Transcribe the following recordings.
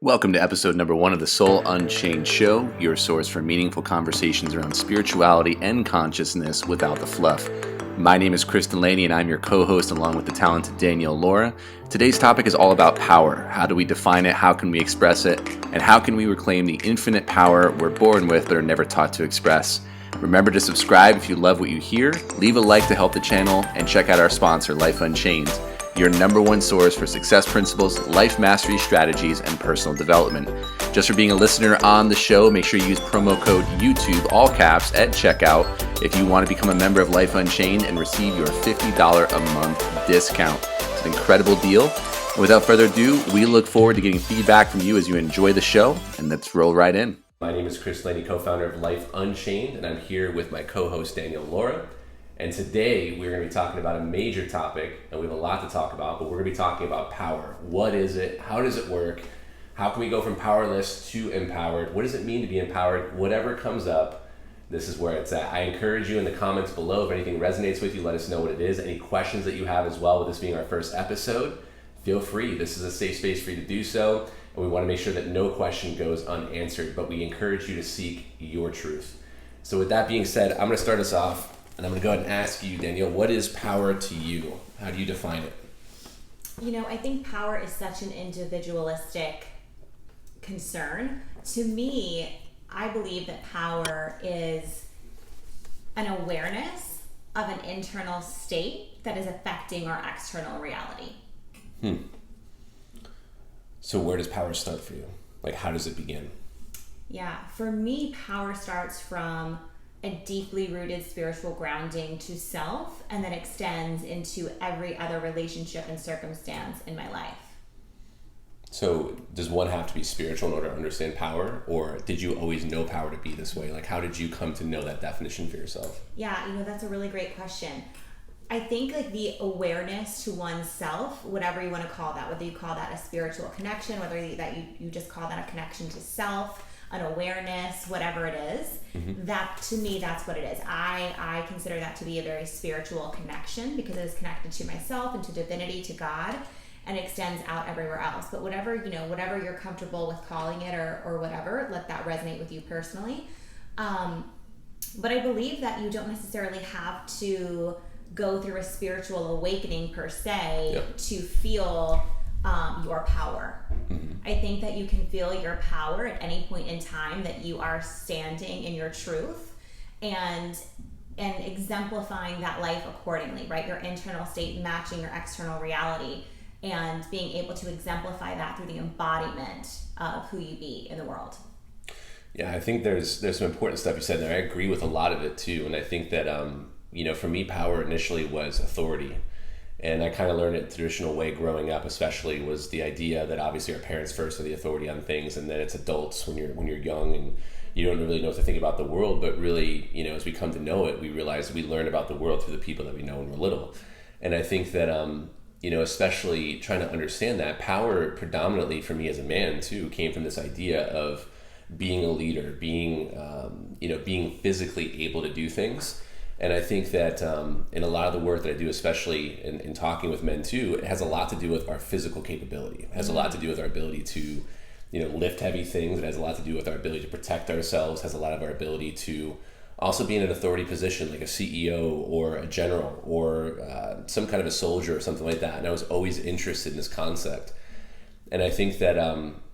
Welcome to episode number 1 of the Soul Unchained Show, your source for meaningful conversations around spirituality and consciousness without the fluff. My name is Chris and Delaney, and I'm your co-host along with the talented Danielle Laura. Today's topic is all about power. How do we define it? How can we express it? And how can we reclaim the infinite power we're born with but are never taught to express? Remember to subscribe if you love what you hear, leave a like to help the channel, and check out our sponsor, Life Unchained, your number one source for success principles, life mastery strategies, and personal development. Just for being a listener on the show, make sure you use promo code YouTube, all caps, at checkout if you want to become a member of Life Unchained and receive your $50 a month discount. It's an incredible deal. And without further ado, we look forward to getting feedback from you as you enjoy the show, and let's roll right in. My name is Chris Delaney, co-founder of Life Unchained, and I'm here with my co-host Danielle Laura. And today we're going to be talking about a major topic, and we have a lot to talk about, but we're going to be talking about power. What is it? How does it work? How can we go from powerless to empowered? What does it mean to be empowered? Whatever comes up, this is where it's at. I encourage you in the comments below, if anything resonates with you, let us know what it is. Any questions that you have as well, with this being our first episode, feel free. This is a safe space for you to do so, and we want to make sure that no question goes unanswered, but we encourage you to seek your truth. So with that being said, I'm going to start us off. And I'm going to go ahead and ask you, Danielle, what is power to you? How do you define it? You know, I think power is such an individualistic concern. To me, I believe that power is an awareness of an internal state that is affecting our external reality. So where does power start for you? Like, how does it begin? Yeah, for me, power starts from a deeply rooted spiritual grounding to self, and then extends into every other relationship and circumstance in my life. So does one have to be spiritual in order to understand power, or did you always know power to be this way? Like, how did you come to know that definition for yourself? Yeah, you know, that's a really great question. I think like the awareness to oneself, whatever you want to call that, whether you call that a spiritual connection, whether you just call that a connection to self, an awareness, whatever it is, that to me, that's what it is. I consider that to be a very spiritual connection because it is connected to myself and to divinity, to God, and extends out everywhere else. But whatever you're comfortable with calling it or whatever, let that resonate with you personally. But I believe that you don't necessarily have to go through a spiritual awakening per se to feel your power. I think that you can feel your power at any point in time that you are standing in your truth and exemplifying that life accordingly, right? Your internal state matching your external reality and being able to exemplify that through the embodiment of who you be in the world. Yeah, I think there's some important stuff you said there. I agree with a lot of it too, and I think that for me, power initially was authority. And I kind of learned it the traditional way growing up, especially, was the idea that obviously our parents first are the authority on things, and then it's adults when you're young and you don't really know what to think about the world. But really, as we come to know it, we realize we learn about the world through the people that we know when we're little. And I think that especially trying to understand that power, predominantly for me as a man too, came from this idea of being a leader, being physically able to do things. And I think that in a lot of the work that I do, especially in talking with men too, it has a lot to do with our physical capability. It has a lot to do with our ability to, lift heavy things. It has a lot to do with our ability to protect ourselves. It has a lot of our ability to also be in an authority position, like a CEO or a general or some kind of a soldier or something like that. And I was always interested in this concept. And I think that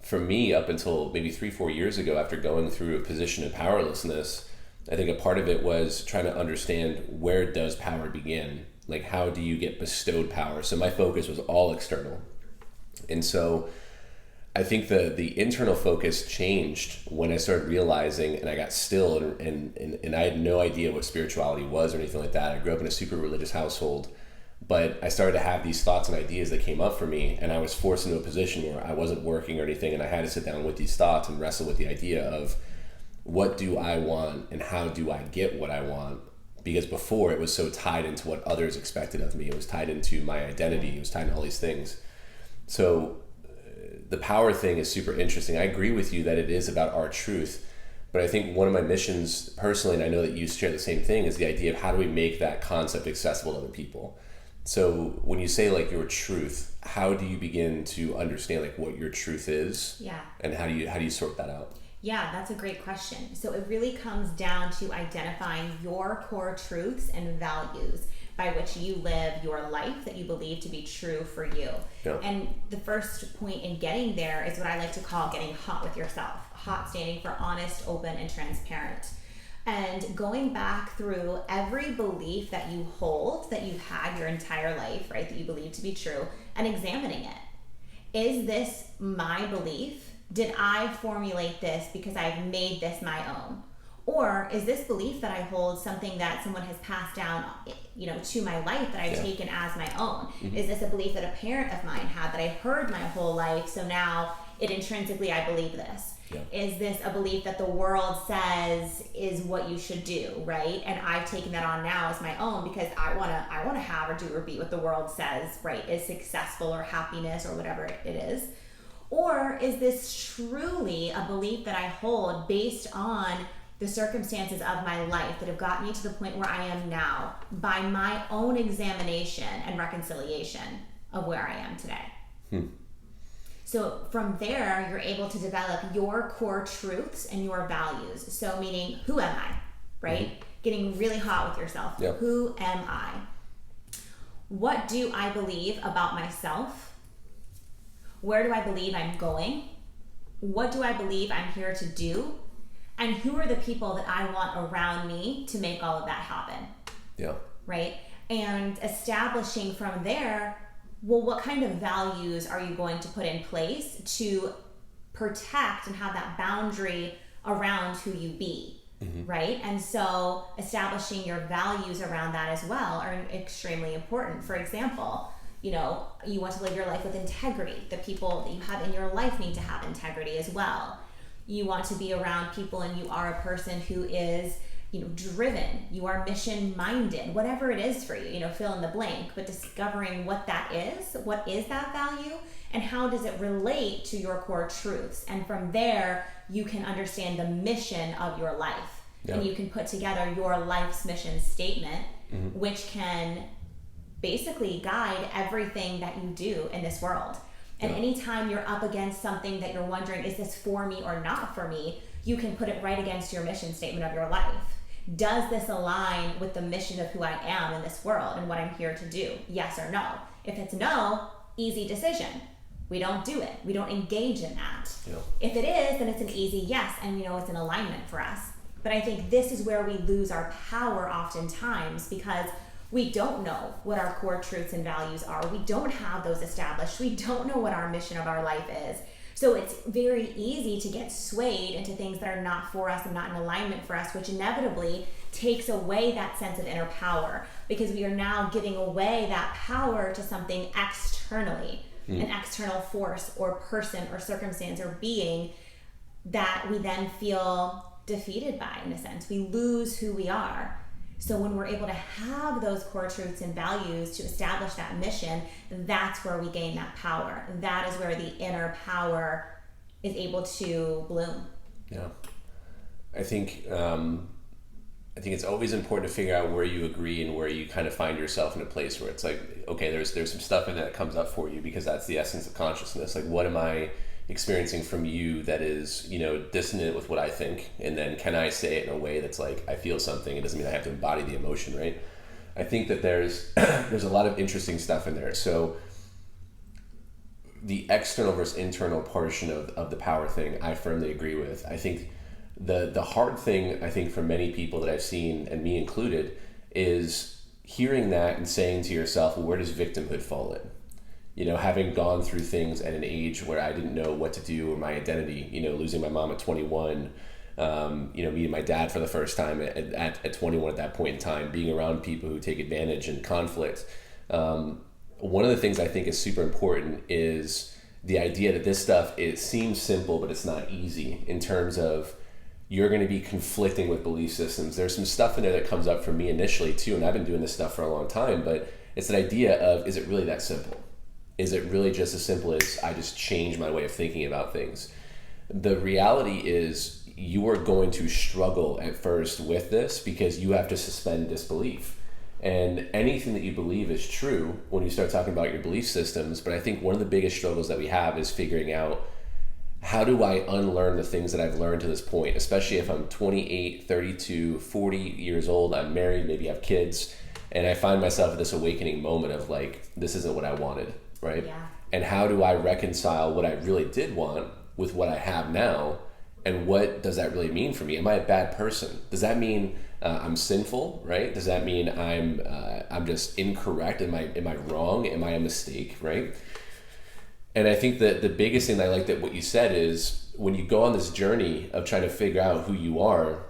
for me, up until maybe 3-4 years ago, after going through a position of powerlessness, I think a part of it was trying to understand, where does power begin? Like, how do you get bestowed power? So my focus was all external. And so I think the internal focus changed when I started realizing, and I got still, and I had no idea what spirituality was or anything like that. I grew up in a super religious household, but I started to have these thoughts and ideas that came up for me, and I was forced into a position where I wasn't working or anything, and I had to sit down with these thoughts and wrestle with the idea of, what do I want and how do I get what I want? Because before, it was so tied into what others expected of me. It was tied into my identity. It was tied to all these things. So the power thing is super interesting. I agree with you that it is about our truth. But I think one of my missions personally, and I know that you share the same thing, is the idea of how do we make that concept accessible to other people? So when you say like your truth, how do you begin to understand like what your truth is? Yeah. And how do you sort that out? Yeah, that's a great question. So it really comes down to identifying your core truths and values by which you live your life that you believe to be true for you. Yeah. And the first point in getting there is what I like to call getting hot with yourself. Hot standing for honest, open, and transparent. And going back through every belief that you hold, that you've had your entire life, right, that you believe to be true, and examining it. Is this my belief? Did I formulate this because I've made this my own? Or is this belief that I hold something that someone has passed down, to my life that I've taken as my own? Mm-hmm. Is this a belief that a parent of mine had that I heard my whole life, so now it intrinsically I believe this? Yeah. Is this a belief that the world says is what you should do, right? And I've taken that on now as my own because I wanna have or do or be what the world says, right, is successful or happiness or whatever it is. Or is this truly a belief that I hold based on the circumstances of my life that have gotten me to the point where I am now by my own examination and reconciliation of where I am today? So from there, you're able to develop your core truths and your values. So meaning, who am I, right? Mm-hmm. Getting really hot with yourself. Yep. Who am I? What do I believe about myself? Where do I believe I'm going? What do I believe I'm here to do? And who are the people that I want around me to make all of that happen? Yeah. Right? And establishing from there, well, what kind of values are you going to put in place to protect and have that boundary around who you be, right? And so establishing your values around that as well are extremely important. For example, you want to live your life with integrity. The people that you have in your life need to have integrity as well. You want to be around people and you are a person who is driven, you are mission minded, whatever it is for you, fill in the blank, but discovering what that is, what is that value, and how does it relate to your core truths. And from there, you can understand the mission of your life. Yeah. And you can put together your life's mission statement, which can basically guide everything that you do in this world. And anytime you're up against something that you're wondering, is this for me or not for me, you can put it right against your mission statement of your life. Does this align with the mission of who I am in this world and what I'm here to do? Yes or no? If it's no, easy decision. We don't do it. We don't engage in that. Yeah. If it is, then it's an easy yes, and it's an alignment for us. But I think this is where we lose our power oftentimes because we don't know what our core truths and values are. We don't have those established. We don't know what our mission of our life is. So it's very easy to get swayed into things that are not for us and not in alignment for us, which inevitably takes away that sense of inner power because we are now giving away that power to something externally, an external force or person or circumstance or being that we then feel defeated by, in a sense. We lose who we are. So when we're able to have those core truths and values to establish that mission, that's where we gain that power. That is where the inner power is able to bloom. Yeah. I think it's always important to figure out where you agree and where you kind of find yourself in a place where it's like, okay, there's some stuff in there that comes up for you because that's the essence of consciousness. Like, what am I experiencing from you that is, dissonant with what I think? And then can I say it in a way that's like, I feel something. It doesn't mean I have to embody the emotion, right? I think that there's a lot of interesting stuff in there. So the external versus internal portion of the power thing, I firmly agree with. I think the hard thing, I think, for many people that I've seen, and me included, is hearing that and saying to yourself, well, where does victimhood fall in? Having gone through things at an age where I didn't know what to do or my identity, losing my mom at 21, meeting my dad for the first time at 21 at that point in time, being around people who take advantage and conflict. One of the things I think is super important is the idea that this stuff, it seems simple, but it's not easy in terms of you're going to be conflicting with belief systems. There's some stuff in there that comes up for me initially too, and I've been doing this stuff for a long time, but it's that idea of, is it really that simple? Is it really just as simple as I just change my way of thinking about things? The reality is you are going to struggle at first with this because you have to suspend disbelief. And anything that you believe is true when you start talking about your belief systems. But I think one of the biggest struggles that we have is figuring out, how do I unlearn the things that I've learned to this point, especially if I'm 28, 32, 40 years old, I'm married, maybe have kids, and I find myself at this awakening moment of like, this isn't what I wanted, right? Yeah. And how do I reconcile what I really did want with what I have now? And what does that really mean for me? Am I a bad person? Does that mean I'm sinful, right? Does that mean I'm just incorrect? Am I wrong? Am I a mistake, right? And I think that the biggest thing that I like that what you said is, when you go on this journey of trying to figure out who you are,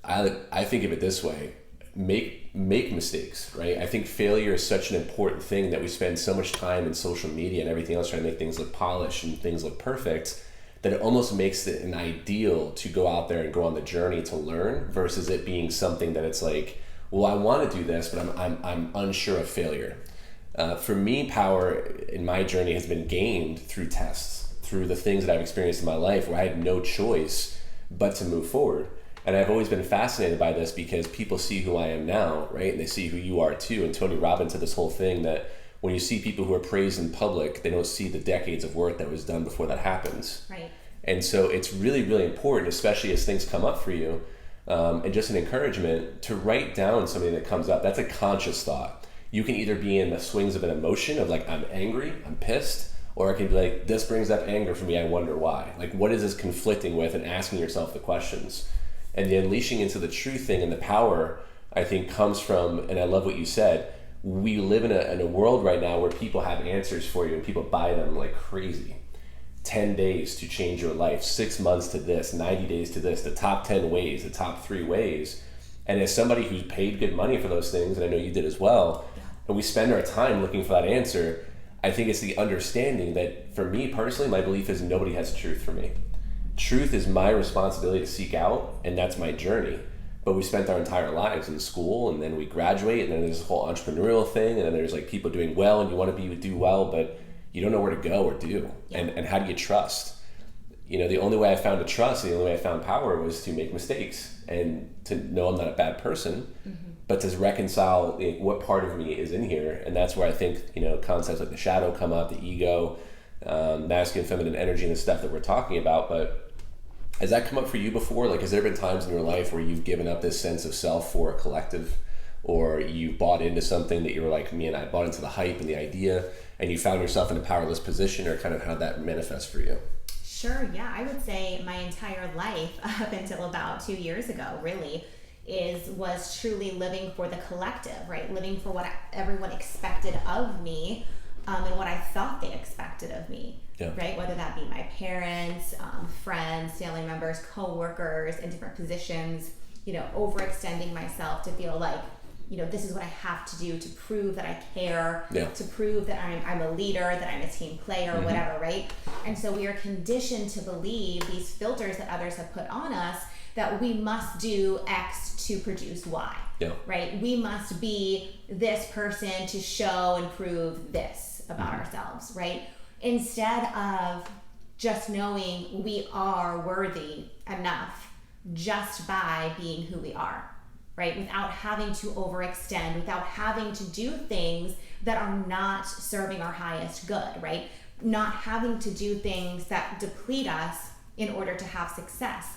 I think of it this way: make mistakes, right? I think failure is such an important thing that we spend so much time in social media and everything else trying to make things look polished and things look perfect, that it almost makes it an ideal to go out there and go on the journey to learn, versus it being something that it's like, well, I want to do this, but I'm unsure of failure. For me, power in my journey has been gained through tests, through the things that I've experienced in my life where I had no choice but to move forward. And I've always been fascinated by this because people see who I am now, right? And they see who you are too. And Tony Robbins said this whole thing that when you see people who are praised in public, they don't see the decades of work that was done before that happens. Right. And so it's really, really important, especially as things come up for you, and just an encouragement to write down something that comes up. That's a conscious thought. You can either be in the swings of an emotion of like, I'm angry, I'm pissed, or it can be like, this brings up anger for me, I wonder why. Like, what is this conflicting with, and asking yourself the questions. And the unleashing into the true thing and the power, I think, comes from, and I love what you said, we live in a world right now where people have answers for you and people buy them like crazy. 10 days to change your life, 6 months to this, 90 days to this, the top 10 ways, the top 3 ways. And as somebody who's paid good money for those things, and I know you did as well, and we spend our time looking for that answer, I think it's the understanding that, for me personally, my belief is nobody has truth for me. Truth is my responsibility to seek out, and that's my journey. But we spent our entire lives in school, and then we graduate, and then there's this whole entrepreneurial thing, and then there's like people doing well, and you want to do well, but you don't know where to go or do. Yeah. And how do you trust? You know, the only way I found to trust, and the only way I found power, was to make mistakes and to know I'm not a bad person, but to reconcile what part of me is in here. And that's where I think, you know, concepts like the shadow come up, the ego, masculine, feminine energy, and the stuff that we're talking about. But has that come up for you before? Like, has there been times in your life where you've given up this sense of self for a collective, or you bought into something that you were like, man, I bought into the hype and the idea, and you found yourself in a powerless position, or kind of how that manifests for you? Sure, yeah. I would say my entire life up until about 2 years ago really was truly living for the collective, right? Living for what everyone expected of me, and what I thought they expected of me, right? Whether that be my parents, friends, family members, co-workers in different positions, you know, overextending myself to feel like, you know, this is what I have to do to prove that I care, to prove that I'm a leader, that I'm a team player, whatever, right? And so we are conditioned to believe these filters that others have put on us, that we must do X to produce Y, right? We must be this person to show and prove this about ourselves, right? Instead of just knowing we are worthy enough just by being who we are, right? Without having to overextend, without having to do things that are not serving our highest good, right? Not having to do things that deplete us in order to have success,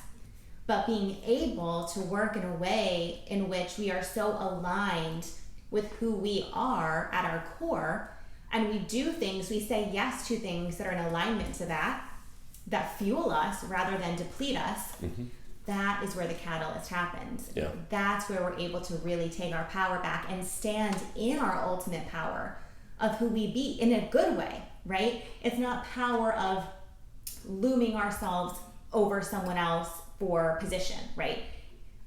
but being able to work in a way in which we are so aligned with who we are at our core, and we do things, we say yes to things that are in alignment to that fuel us rather than deplete us. That is where the catalyst happens. That's where we're able to really take our power back and stand in our ultimate power of who we be, in a good way, right? It's not power of looming ourselves over someone else for position, right?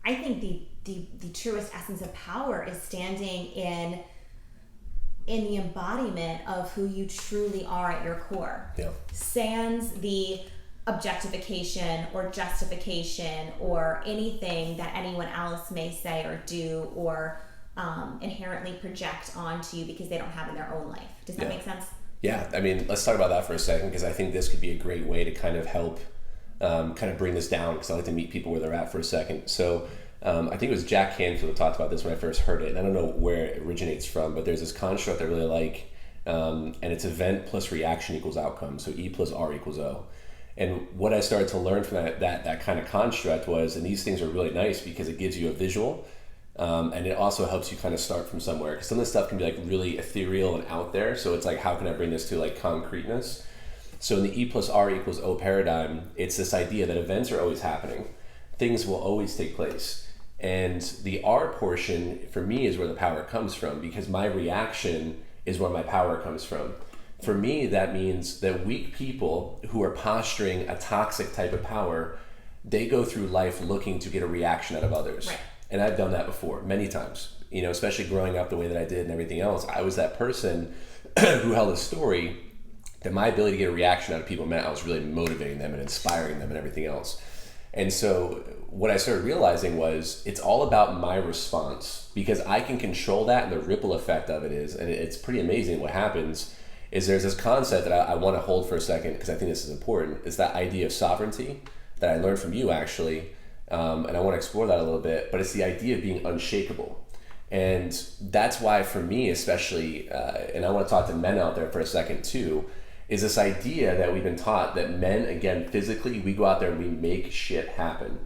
I think the truest essence of power is standing in the embodiment of who you truly are at your core. Sans the objectification or justification or anything that anyone else may say or do or inherently project onto you because they don't have in their own life. Does that make sense? Yeah, I mean, let's talk about that for a second, because I think this could be a great way to kind of help kind of bring this down, because I like to meet people where they're at for a second. So I think it was Jack Canfield who talked about this when I first heard it, and I don't know where it originates from, but there's this construct I really like, and it's event plus reaction equals outcome, so E plus R equals O. And what I started to learn from that kind of construct was, and these things are really nice because it gives you a visual, and it also helps you kind of start from somewhere. Because some of this stuff can be like really ethereal and out there, so it's like, how can I bring this to like concreteness? So in the E plus R equals O paradigm, it's this idea that events are always happening. Things will always take place. And the R portion, for me, is where the power comes from, because my reaction is where my power comes from. For me, that means that weak people who are posturing a toxic type of power, they go through life looking to get a reaction out of others. Right. And I've done that before, many times. You know, especially growing up the way that I did and everything else. I was that person who held a story that my ability to get a reaction out of people meant I was really motivating them and inspiring them and everything else. And so what I started realizing was it's all about my response, because I can control that, and the ripple effect of it is, and it's pretty amazing what happens, is there's this concept that I want to hold for a second because I think this is important. It's that idea of sovereignty that I learned from you actually, and I want to explore that a little bit, but it's the idea of being unshakable. And that's why for me especially, and I want to talk to men out there for a second too, is this idea that we've been taught that men, again, physically, we go out there and we make shit happen.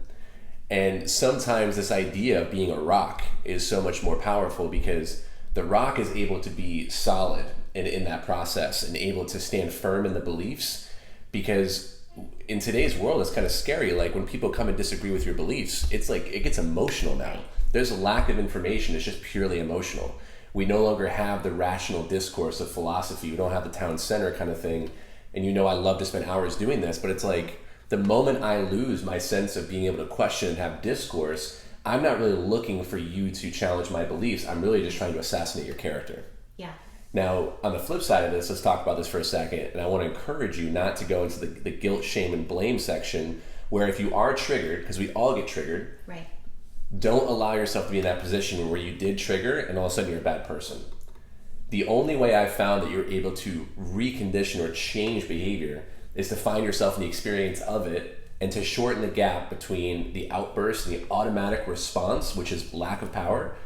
And sometimes this idea of being a rock is so much more powerful, because the rock is able to be solid in that process and able to stand firm in the beliefs, because in today's world, it's kind of scary. Like when people come and disagree with your beliefs, it's like, it gets emotional now. There's a lack of information. It's just purely emotional. We no longer have the rational discourse of philosophy. We don't have the town center kind of thing. And you know, I love to spend hours doing this, but it's like the moment I lose my sense of being able to question and have discourse, I'm not really looking for you to challenge my beliefs. I'm really just trying to assassinate your character. Yeah. Now, on the flip side of this, let's talk about this for a second. And I want to encourage you not to go into the guilt, shame, and blame section, where if you are triggered, because we all get triggered, right, don't allow yourself to be in that position where you did trigger and all of a sudden you're a bad person. The only way I've found that you're able to recondition or change behavior is to find yourself in the experience of it and to shorten the gap between the outburst and the automatic response, which is lack of power,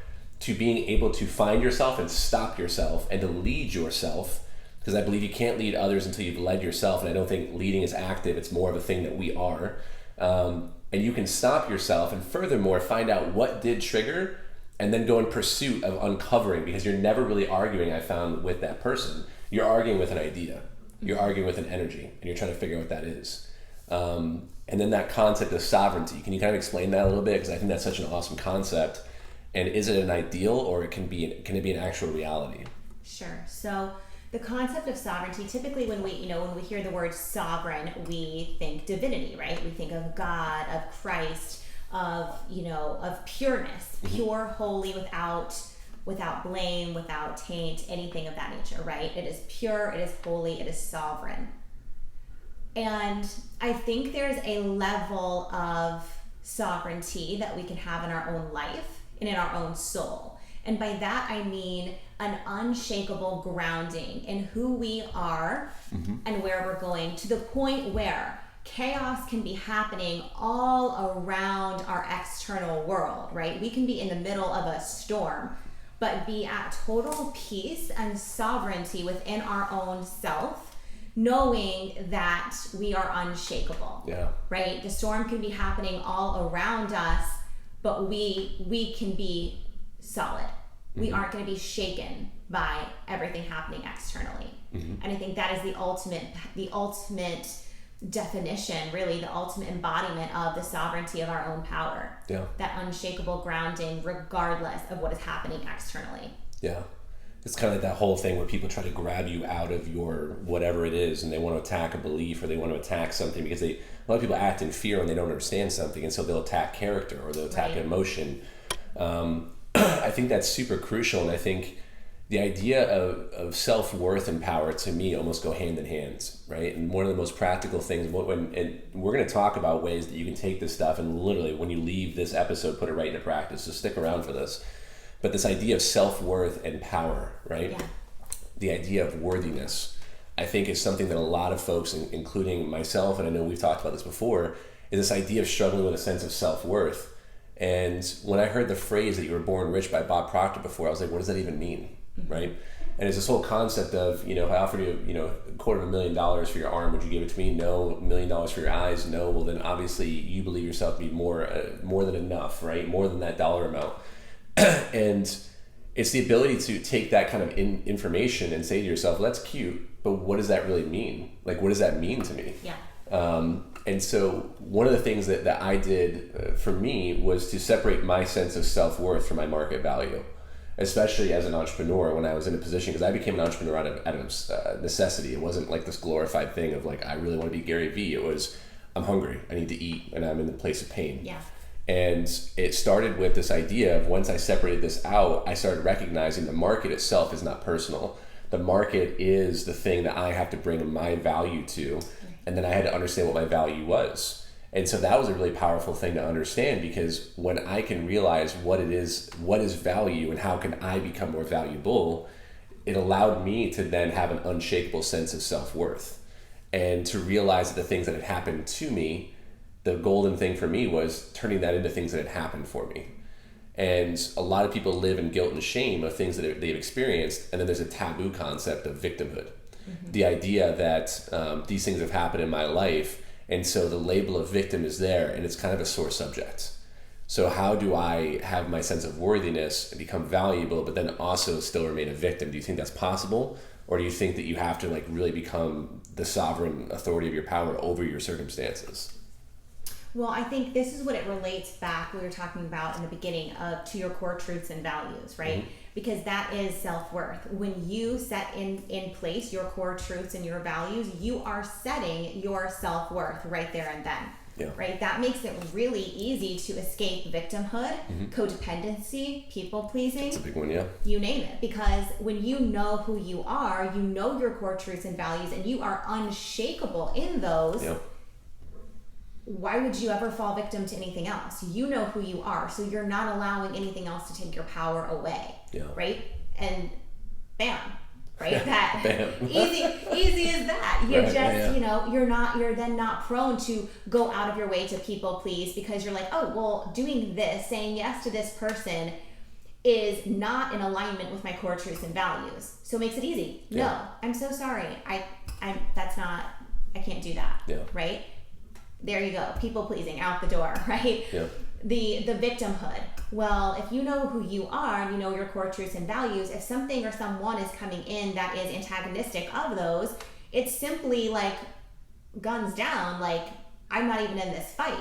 to being able to find yourself and stop yourself and to lead yourself. Because I believe you can't lead others until you've led yourself, and I don't think leading is active, it's more of a thing that we are. And you can stop yourself and furthermore find out what did trigger and then go in pursuit of uncovering, because you're never really arguing, I found, with that person. You're arguing with an idea. You're arguing with an energy, and you're trying to figure out what that is. And then that concept of sovereignty, can you kind of explain that a little bit? Because I think that's such an awesome concept. And is it an ideal, or can it be an actual reality? Sure. So the concept of sovereignty, typically when we hear the word sovereign, we think divinity, right? We think of God, of Christ, of pureness, pure, holy, without blame, without taint, anything of that nature, right? It is pure, it is holy, it is sovereign. And I think there's a level of sovereignty that we can have in our own life and in our own soul. And by that I mean an unshakable grounding in who we are and where we're going, to the point where chaos can be happening all around our external world, right? We can be in the middle of a storm, but be at total peace and sovereignty within our own self, knowing that we are unshakable. Yeah. Right? The storm can be happening all around us, but we can be solid. We aren't going to be shaken by everything happening externally. And I think that is the ultimate definition, really the ultimate embodiment of the sovereignty of our own power. Yeah. That unshakable grounding regardless of what is happening externally. Yeah. It's kind of like that whole thing where people try to grab you out of your whatever it is, and they want to attack a belief, or they want to attack something, because a lot of people act in fear when they don't understand something, and so they'll attack character, or they'll attack emotion. I think that's super crucial, and I think the idea of self-worth and power, to me, almost go hand in hand, right? And one of the most practical things, and we're going to talk about ways that you can take this stuff and literally, when you leave this episode, put it right into practice, so stick around for this. But this idea of self-worth and power, right? Yeah. The idea of worthiness, I think, is something that a lot of folks, including myself, and I know we've talked about this before, is this idea of struggling with a sense of self-worth. And when I heard the phrase that you were born rich by Bob Proctor before, I was like, what does that even mean? Right? And it's this whole concept of, if I offered you, $250,000 for your arm, would you give it to me? No. $1 million for your eyes? No. Well, then obviously you believe yourself to be more than enough, right? More than that dollar amount. And it's the ability to take that kind of information and say to yourself, well, that's cute, but what does that really mean? Like, what does that mean to me? Yeah. And so one of the things that I did for me was to separate my sense of self-worth from my market value, especially as an entrepreneur when I was in a position, because I became an entrepreneur out of necessity. It wasn't like this glorified thing of like, I really want to be Gary Vee. It was, I'm hungry, I need to eat, and I'm in the place of pain. Yeah. And it started with this idea of once I separated this out, I started recognizing the market itself is not personal. The market is the thing that I have to bring my value to. And then I had to understand what my value was. And so that was a really powerful thing to understand, because when I can realize what is value and how can I become more valuable, it allowed me to then have an unshakable sense of self-worth. And to realize that the things that had happened to me, the golden thing for me was turning that into things that had happened for me. And a lot of people live in guilt and shame of things that they've experienced. And then there's a taboo concept of victimhood. The idea that these things have happened in my life, and so the label of victim is there, and it's kind of a sore subject. So how do I have my sense of worthiness and become valuable, but then also still remain a victim? Do you think that's possible? Or do you think that you have to like really become the sovereign authority of your power over your circumstances? Well, I think this is what it relates back, we were talking about in the beginning, to your core truths and values, right? Because that is self-worth. When you set in place your core truths and your values, you are setting your self-worth right there and then. Yeah. Right? That makes it really easy to escape victimhood, codependency, people-pleasing. That's a big one, yeah. You name it. Because when you know who you are, you know your core truths and values, and you are unshakable in those. Yep. Why would you ever fall victim to anything else? You know who you are, so you're not allowing anything else to take your power away. Yeah. Right? And bam. Right? That bam. easy as that. You're just, you're then not prone to go out of your way to people please, because you're like, oh, well, doing this, saying yes to this person is not in alignment with my core truths and values. So it makes it easy. Yeah. No, I'm so sorry. I can't do that. Yeah. Right? There you go. People pleasing out the door, right? Yeah. The victimhood. Well, if you know who you are and you know your core truths and values, if something or someone is coming in that is antagonistic of those, it's simply like guns down, like I'm not even in this fight.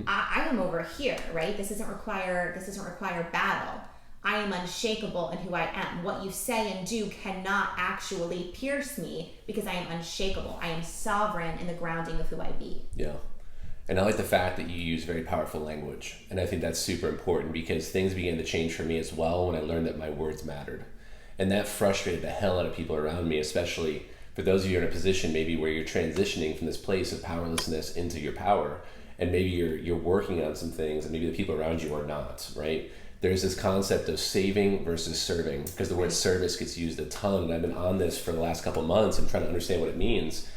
I am over here, right? This doesn't require battle. I am unshakable in who I am. What you say and do cannot actually pierce me because I am unshakable. I am sovereign in the grounding of who I be. Yeah. And I like the fact that you use very powerful language. And I think that's super important, because things began to change for me as well when I learned that my words mattered. And that frustrated the hell out of people around me, especially for those of you in a position maybe where you're transitioning from this place of powerlessness into your power. And maybe you're working on some things and maybe the people around you are not, right? There's this concept of saving versus serving, because the word service gets used a ton. And I've been on this for the last couple months and trying to understand what it means.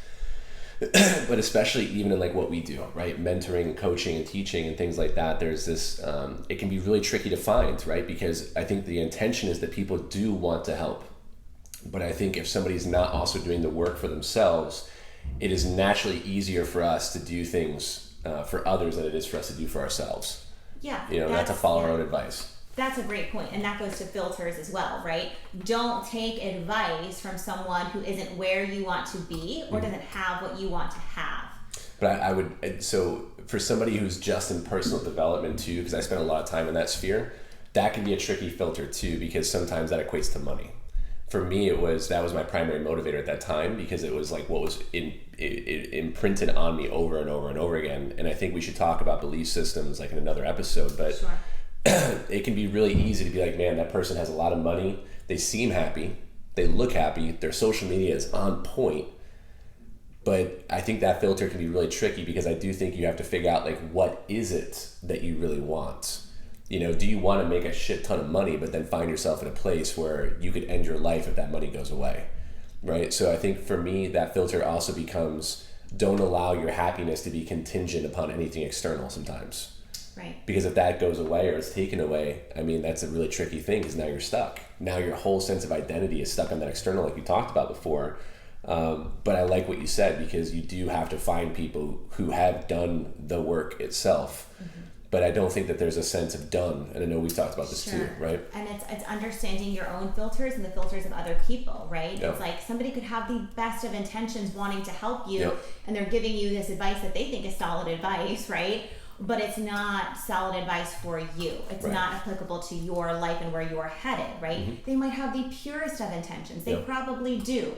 But especially even in like what we do, right? Mentoring, coaching, and teaching and things like that, there's this, it can be really tricky to find, right? Because I think the intention is that people do want to help. But I think if somebody's not also doing the work for themselves, it is naturally easier for us to do things for others than it is for us to do for ourselves. Yeah. Not to follow our own advice. That's a great point. And that goes to filters as well, right? Don't take advice from someone who isn't where you want to be or doesn't have what you want to have. But I would, so for somebody who's just in personal development too, because I spent a lot of time in that sphere, that can be a tricky filter too, because sometimes that equates to money. For me, that was my primary motivator at that time, because it was like what was imprinted on me over and over and over again. And I think we should talk about belief systems like in another episode, but sure. It can be really easy to be like, man, that person has a lot of money. They seem happy. They look happy. Their social media is on point. But I think that filter can be really tricky, because I do think you have to figure out like, what is it that you really want? Do you want to make a shit ton of money, but then find yourself in a place where you could end your life if that money goes away, right? So I think for me, that filter also becomes, don't allow your happiness to be contingent upon anything external sometimes. Right. Because if that goes away or it's taken away, I mean, that's a really tricky thing because now you're stuck. Now your whole sense of identity is stuck on that external, like we talked about before. But I like what you said, because you do have to find people who have done the work itself. Mm-hmm. But I don't think that there's a sense of done. And I know we've talked about this too, right? And it's understanding your own filters and the filters of other people, right? Yep. It's like somebody could have the best of intentions wanting to help you, yep. and they're giving you this advice that they think is solid advice, right? But it's not solid advice for you. It's right. not applicable to your life and where you're headed, right? Mm-hmm. They might have the purest of intentions. They yep. probably do.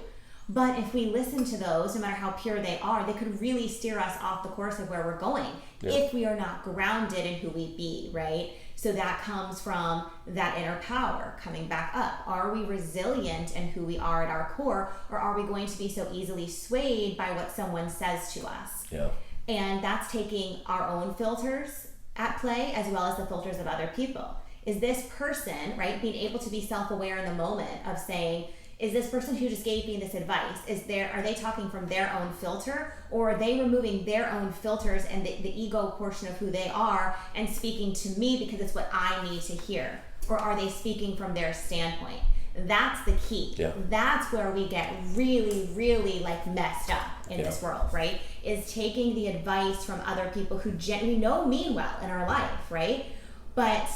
But if we listen to those, no matter how pure they are, they could really steer us off the course of where we're going if we are not grounded in who we be, right? So that comes from that inner power coming back up. Are we resilient in who we are at our core, or are we going to be so easily swayed by what someone says to us? Yeah. And that's taking our own filters at play as well as the filters of other people. Is this person, right, being able to be self-aware in the moment of saying, is this person who just gave me this advice, are they talking from their own filter, or are they removing their own filters and the ego portion of who they are and speaking to me because it's what I need to hear? Or are they speaking from their standpoint? That's the key. Yeah. That's where we get really, really like messed up in this world, right? Is taking the advice from other people who we know mean well in our life, right? But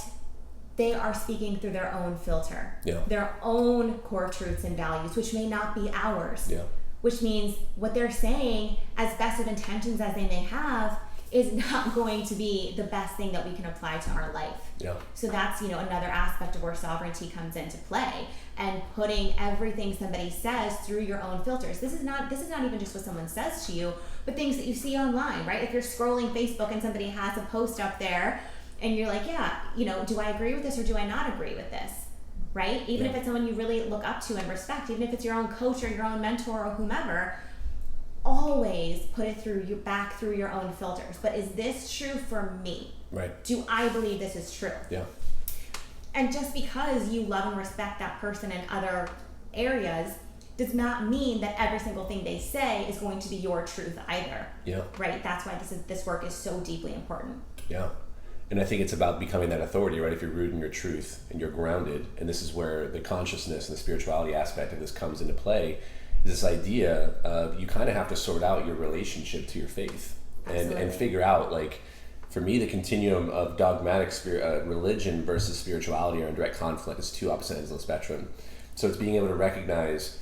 they are speaking through their own filter, their own core truths and values, which may not be ours. Yeah. Which means what they're saying, as best of intentions as they may have, is not going to be the best thing that we can apply to our life. Yeah. So that's, another aspect of where sovereignty comes into play, and putting everything somebody says through your own filters. This is not even just what someone says to you, but things that you see online, right? If you're scrolling Facebook and somebody has a post up there and you're like, do I agree with this or do I not agree with this? Right? Even if it's someone you really look up to and respect, even if it's your own coach or your own mentor or whomever, always put it back through your own filters. But is this true for me? Right. Do I believe this is true? Yeah. And just because you love and respect that person in other areas does not mean that every single thing they say is going to be your truth either. Yeah. Right? That's why this work is so deeply important. Yeah. And I think it's about becoming that authority, right? If you're rooted in your truth and you're grounded, and this is where the consciousness and the spirituality aspect of this comes into play, is this idea of you kind of have to sort out your relationship to your faith and figure out, like, for me, the continuum of dogmatic religion versus spirituality are in direct conflict. It's two opposite ends of the spectrum. So it's being able to recognize,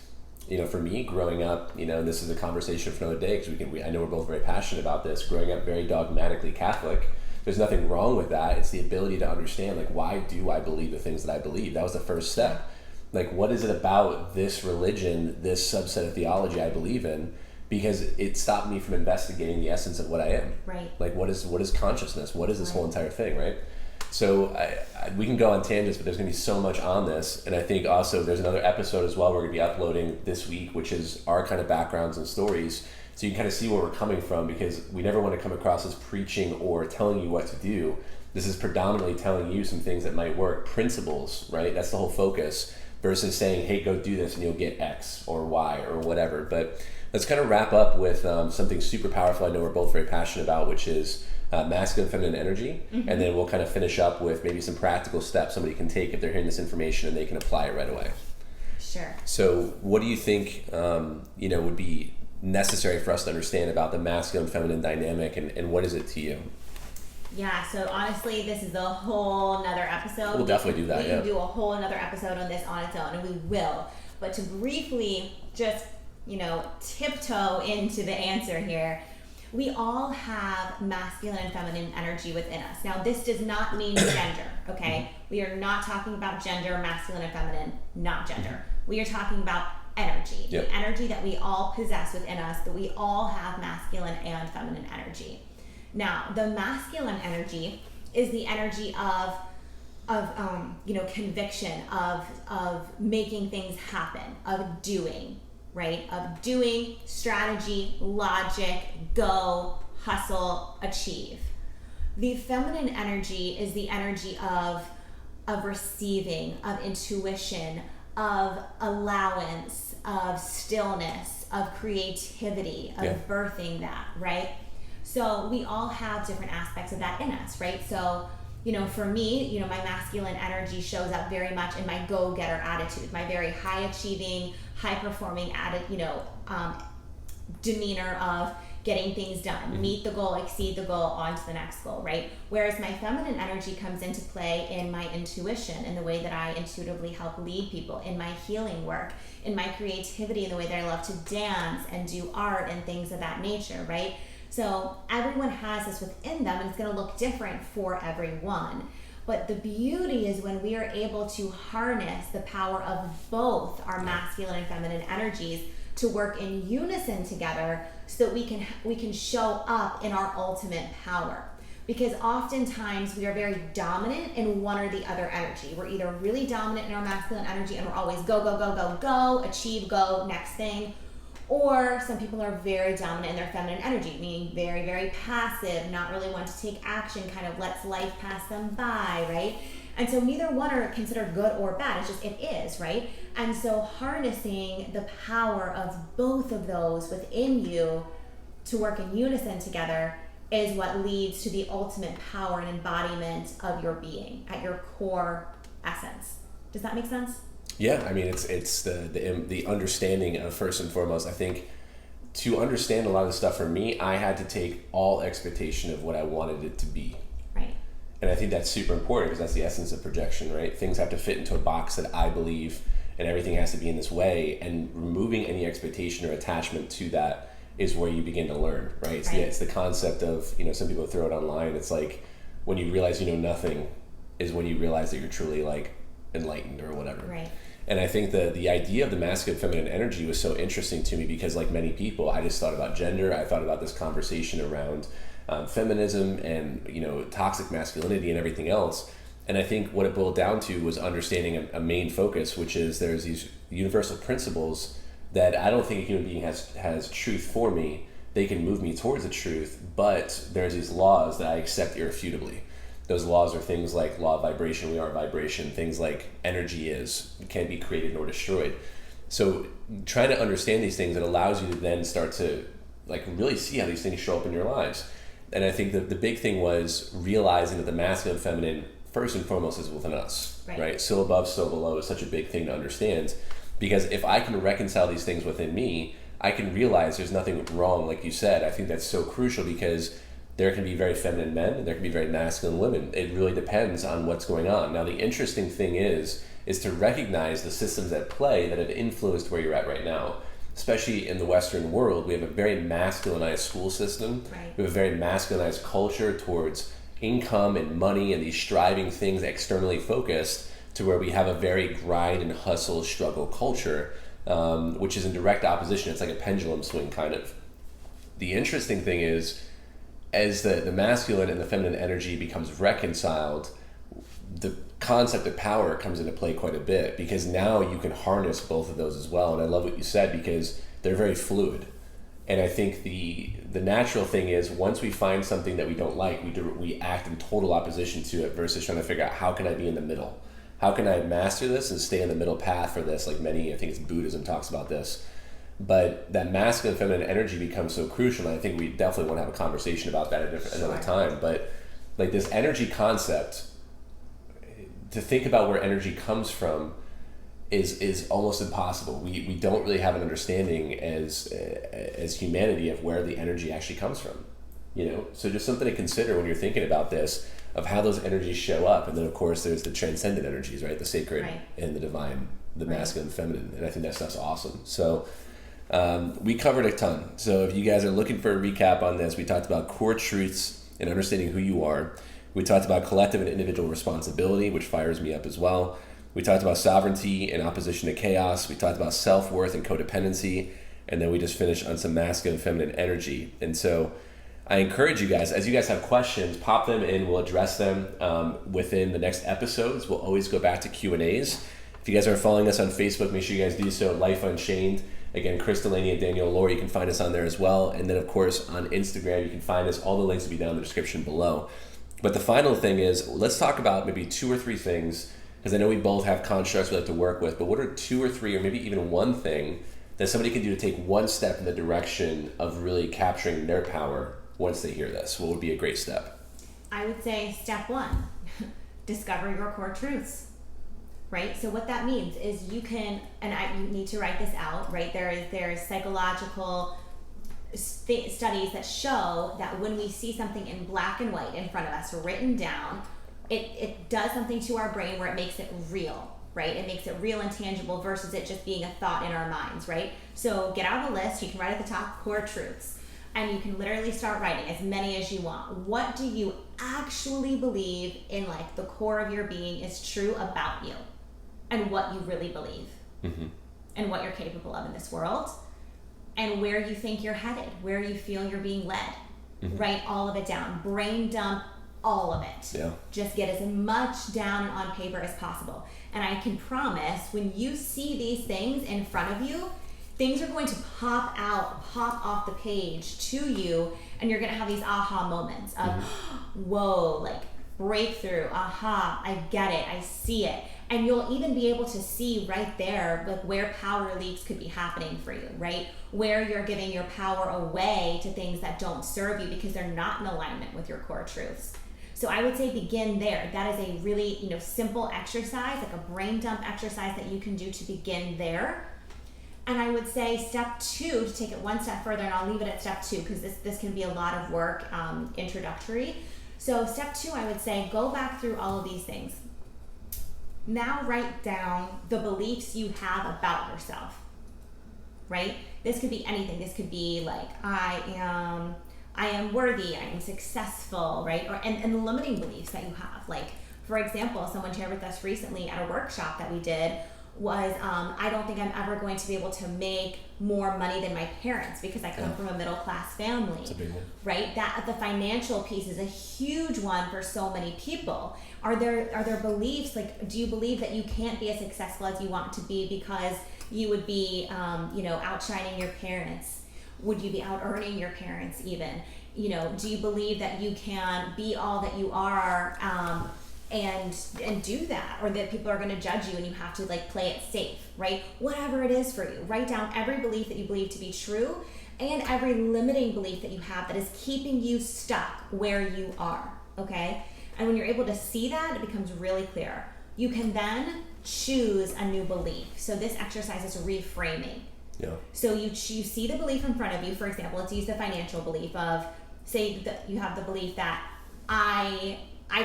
for me, growing up, and this is a conversation for another day, because I know we're both very passionate about this, growing up very dogmatically Catholic. There's nothing wrong with that. It's the ability to understand, like, why do I believe the things that I believe? That was the first step. Like, what is it about this religion, this subset of theology I believe in? Because it stopped me from investigating the essence of what I am. Right. Like, what is consciousness? What is this whole entire thing, right? So we can go on tangents, but there's going to be so much on this. And I think also there's another episode as well we're going to be uploading this week, which is our kind of backgrounds and stories. So you can kind of see where we're coming from, because we never want to come across as preaching or telling you what to do. This is predominantly telling you some things that might work, principles, right? That's the whole focus, versus saying, hey, go do this and you'll get X or Y or whatever. But let's kind of wrap up with something super powerful I know we're both very passionate about, which is masculine and feminine energy. Mm-hmm. And then we'll kind of finish up with maybe some practical steps somebody can take if they're hearing this information and they can apply it right away. Sure. So what do you think would be necessary for us to understand about the masculine and feminine dynamic, and what is it to you? Yeah, so honestly, this is a whole nother episode. We'll definitely do that, We can do a whole another episode on this on its own, and we will. But to briefly just, tiptoe into the answer here, we all have masculine and feminine energy within us. Now, this does not mean gender, okay? We are not talking about gender, masculine and feminine, not gender. We are talking about energy, the energy that we all possess within us, that we all have masculine and feminine energy. Now, the masculine energy is the energy of conviction, of making things happen, of doing, right? Of doing, strategy, logic, go, hustle, achieve. The feminine energy is the energy of receiving, of intuition, of allowance, of stillness, of creativity, of birthing that, right? So we all have different aspects of that in us, right? So, for me, my masculine energy shows up very much in my go-getter attitude, my very high-achieving, high-performing demeanor of getting things done, meet the goal, exceed the goal, on to the next goal, right? Whereas my feminine energy comes into play in my intuition, in the way that I intuitively help lead people, in my healing work, in my creativity, in the way that I love to dance and do art and things of that nature, right? So everyone has this within them, and it's going to look different for everyone. But the beauty is when we are able to harness the power of both our masculine and feminine energies to work in unison together, so that we can show up in our ultimate power. Because oftentimes we are very dominant in one or the other energy. We're either really dominant in our masculine energy and we're always go, go, go, go, go, achieve, go, next thing. Or some people are very dominant in their feminine energy, meaning very, very passive, not really want to take action, kind of lets life pass them by, right? And so neither one are considered good or bad, it's just, it is, right? And so harnessing the power of both of those within you to work in unison together is what leads to the ultimate power and embodiment of your being at your core essence. Does that make sense? Yeah, I mean, it's the understanding of, first and foremost, I think to understand a lot of the stuff for me, I had to take all expectation of what I wanted it to be. Right. And I think that's super important, because that's the essence of projection, right? Things have to fit into a box that I believe, and everything has to be in this way, and removing any expectation or attachment to that is where you begin to learn, right? It's the concept of, some people throw it online, it's like when you realize you know nothing is when you realize that you're truly like enlightened or whatever. Right. And I think the idea of the masculine feminine energy was so interesting to me, because like many people, I just thought about gender. I thought about this conversation around feminism and toxic masculinity and everything else. And I think what it boiled down to was understanding a main focus, which is there's these universal principles that I don't think a human being has truth for me. They can move me towards the truth, but there's these laws that I accept irrefutably. Those laws are things like law of vibration, we are vibration, things like energy is, it can't be created nor destroyed. So trying to understand these things, it allows you to then start to like really see how these things show up in your lives. And I think the big thing was realizing that the masculine and feminine, first and foremost, is within us, right? So above, so below is such a big thing to understand, because if I can reconcile these things within me, I can realize there's nothing wrong, like you said. I think that's so crucial, because there can be very feminine men and there can be very masculine women. It really depends on what's going on. Now, the interesting thing is to recognize the systems at play that have influenced where you're at right now. Especially in the Western world, we have a very masculinized school system. Right. We have a very masculinized culture towards income and money and these striving things externally focused, to where we have a very grind and hustle struggle culture, which is in direct opposition. It's like a pendulum swing kind of. The interesting thing is, as the masculine and the feminine energy becomes reconciled, the concept of power comes into play quite a bit, because now you can harness both of those as well. And I love what you said, because they're very fluid. And I think the natural thing is, once we find something that we don't like, we act in total opposition to it, versus trying to figure out, how can I be in the middle? How can I master this and stay in the middle path for this? Like I think it's Buddhism talks about this. But that masculine and feminine energy becomes so crucial, and I think we definitely want to have a conversation about that at another time. But like this energy concept, to think about where energy comes from is almost impossible. We don't really have an understanding as humanity of where the energy actually comes from. So just something to consider when you're thinking about this, of how those energies show up. And then of course there's the transcendent energies, right? The sacred and the divine, the masculine and feminine. And I think that stuff's awesome. So we covered a ton. So if you guys are looking for a recap on this, we talked about core truths and understanding who you are. We talked about collective and individual responsibility, which fires me up as well. We talked about sovereignty in opposition to chaos. We talked about self-worth and codependency. And then we just finished on some masculine and feminine energy. And so I encourage you guys, as you guys have questions, pop them in. We'll address them within the next episodes. We'll always go back to Q&As. If you guys are following us on Facebook, make sure you guys do so. Life Unchained. Again, Chris, Delaney, and Danielle Laura, you can find us on there as well. And then, of course, on Instagram, you can find us. All the links will be down in the description below. But the final thing is, let's talk about maybe 2 or 3 things, because I know we both have constructs we like to work with, but what are 2 or 3, or maybe even one thing that somebody can do to take one step in the direction of really capturing their power once they hear this? What would be a great step? I would say step one, discover your core truths, right? So what that means is you need to write this out, right? There's psychological studies that show that when we see something in black and white in front of us written down, it does something to our brain where it makes it real, right? It makes it real and tangible versus it just being a thought in our minds, right? So get out a list. You can write at the top core truths, and you can literally start writing as many as you want. What do you actually believe in, like the core of your being is true about you and what you really believe and what you're capable of in this world and where you think you're headed, where you feel you're being led. Write all of it down. Brain dump all of it. Yeah. Just get as much down and on paper as possible. And I can promise when you see these things in front of you, things are going to pop off the page to you, and you're going to have these aha moments of, whoa, like breakthrough, aha, I get it, I see it. And you'll even be able to see right there like where power leaks could be happening for you, right? Where you're giving your power away to things that don't serve you because they're not in alignment with your core truths. So I would say begin there. That is a really, simple exercise, like a brain dump exercise that you can do to begin there. And I would say step two, to take it one step further, and I'll leave it at step two because this can be a lot of work, introductory. So step two, I would say go back through all of these things. Now write down the beliefs you have about yourself, right? This could be anything. This could be like, I am worthy, I am successful, right? And the limiting beliefs that you have. Like, for example, someone shared with us recently at a workshop that we did was, I don't think I'm ever going to be able to make more money than my parents because I come from a middle class family. That's a big one. Right? That the financial piece is a huge one for so many people. Are there beliefs, like, do you believe that you can't be as successful as you want to be because you would be, outshining your parents? Would you be out earning your parents even? Do you believe that you can be all that you are, and do that, or that people are going to judge you and you have to like play it safe, right? Whatever it is for you, write down every belief that you believe to be true and every limiting belief that you have that is keeping you stuck where you are, okay? And when you're able to see that, it becomes really clear. You can then choose a new belief. So this exercise is reframing. Yeah. So you see the belief in front of you. For example, let's use the financial belief of, say that you have the belief that I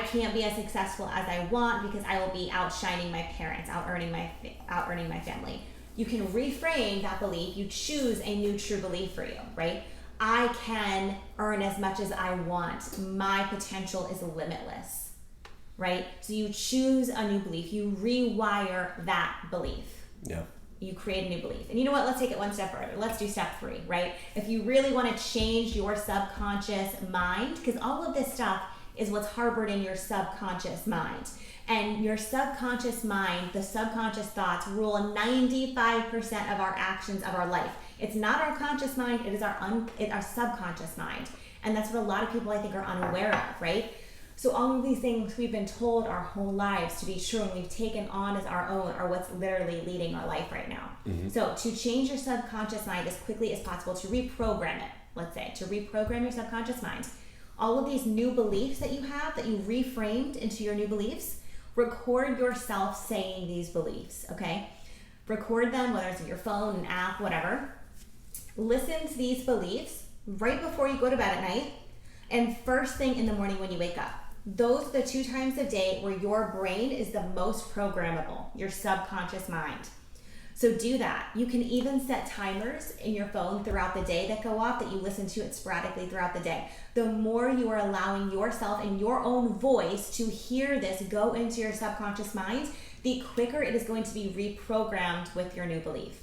can't be as successful as I want because I will be outshining my parents, out earning my family. You can reframe that belief. You choose a new true belief for you, right? I can earn as much as I want. My potential is limitless, right? So you choose a new belief. You rewire that belief. Yeah. You create a new belief. And you know what? Let's take it one step further. Let's do step three, right? If you really want to change your subconscious mind, because all of this stuff is what's harbored in your subconscious mind. And your subconscious mind, the subconscious thoughts, rule 95% of our actions of our life. It's not our conscious mind, it is our subconscious mind. And that's what a lot of people, I think, are unaware of, right? So all of these things we've been told our whole lives to be true and we've taken on as our own are what's literally leading our life right now. So to change your subconscious mind as quickly as possible, to reprogram it, let's say, to reprogram your subconscious mind, all of these new beliefs that you have, that you reframed into your new beliefs, record yourself saying these beliefs, okay? Record them, whether it's in your phone, an app, whatever. Listen to these beliefs right before you go to bed at night and first thing in the morning when you wake up. Those are the 2 times a day where your brain is the most programmable, your subconscious mind. So do that. You can even set timers in your phone throughout the day that go off, that you listen to it sporadically throughout the day. The more you are allowing yourself and your own voice to hear this go into your subconscious mind, the quicker it is going to be reprogrammed with your new belief.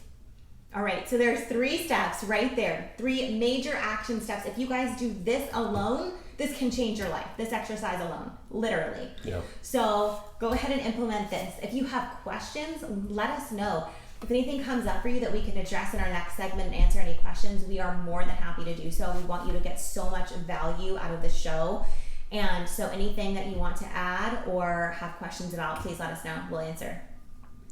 All right, so there's 3 steps right there, 3 major action steps. If you guys do this alone, this can change your life, this exercise alone, literally. Yeah. So go ahead and implement this. If you have questions, let us know. If anything comes up for you that we can address in our next segment and answer any questions, we are more than happy to do so. We want you to get so much value out of the show. And so anything that you want to add or have questions about, please let us know. We'll answer.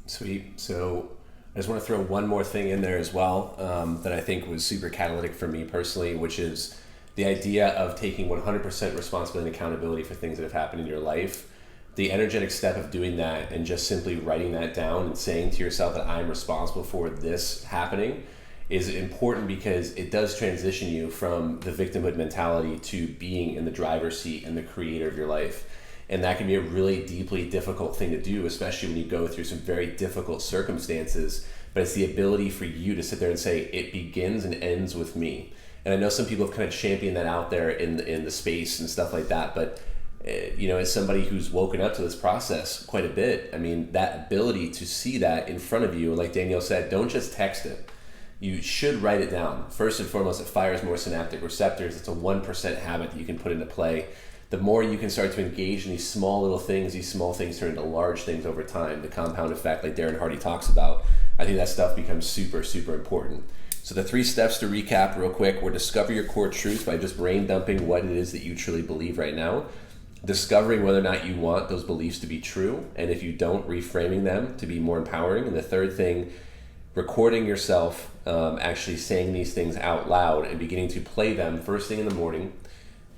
Sweet. So I just want to throw one more thing in there as well, that I think was super catalytic for me personally, which is the idea of taking 100% responsibility and accountability for things that have happened in your life, the energetic step of doing that and just simply writing that down and saying to yourself that I'm responsible for this happening is important, because it does transition you from the victimhood mentality to being in the driver's seat and the creator of your life. And that can be a really deeply difficult thing to do, especially when you go through some very difficult circumstances. But it's the ability for you to sit there and say, it begins and ends with me. And I know some people have kind of championed that out there in the space and stuff like that. But, as somebody who's woken up to this process quite a bit, I mean, that ability to see that in front of you, like Danielle said, don't just text it. You should write it down. First and foremost, it fires more synaptic receptors. It's a 1% habit that you can put into play. The more you can start to engage in these small things turn into large things over time. The compound effect, like Darren Hardy talks about, I think that stuff becomes super, super important. So the 3 steps to recap real quick were: discover your core truths by just brain dumping what it is that you truly believe right now. Discovering whether or not you want those beliefs to be true, and if you don't, reframing them to be more empowering. And the third thing, recording yourself actually saying these things out loud and beginning to play them first thing in the morning,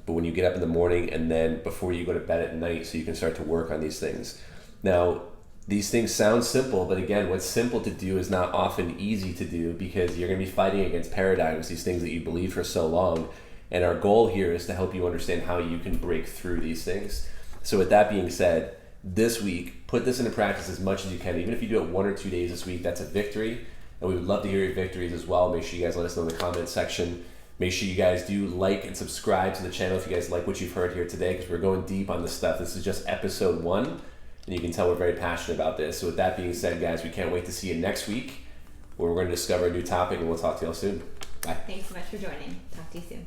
but when you get up in the morning, and then before you go to bed at night, so you can start to work on these things. Now, these things sound simple, but again, what's simple to do is not often easy to do, because you're going to be fighting against paradigms, these things that you believe for so long. And our goal here is to help you understand how you can break through these things. So with that being said, this week, put this into practice as much as you can. Even if you do it 1 or 2 days this week, that's a victory. And we would love to hear your victories as well. Make sure you guys let us know in the comments section. Make sure you guys do like and subscribe to the channel if you guys like what you've heard here today, because we're going deep on this stuff. This is just episode 1, and you can tell we're very passionate about this. So with that being said, guys, we can't wait to see you next week, where we're going to discover a new topic, and we'll talk to y'all soon. Bye. Thanks so much for joining. Talk to you soon.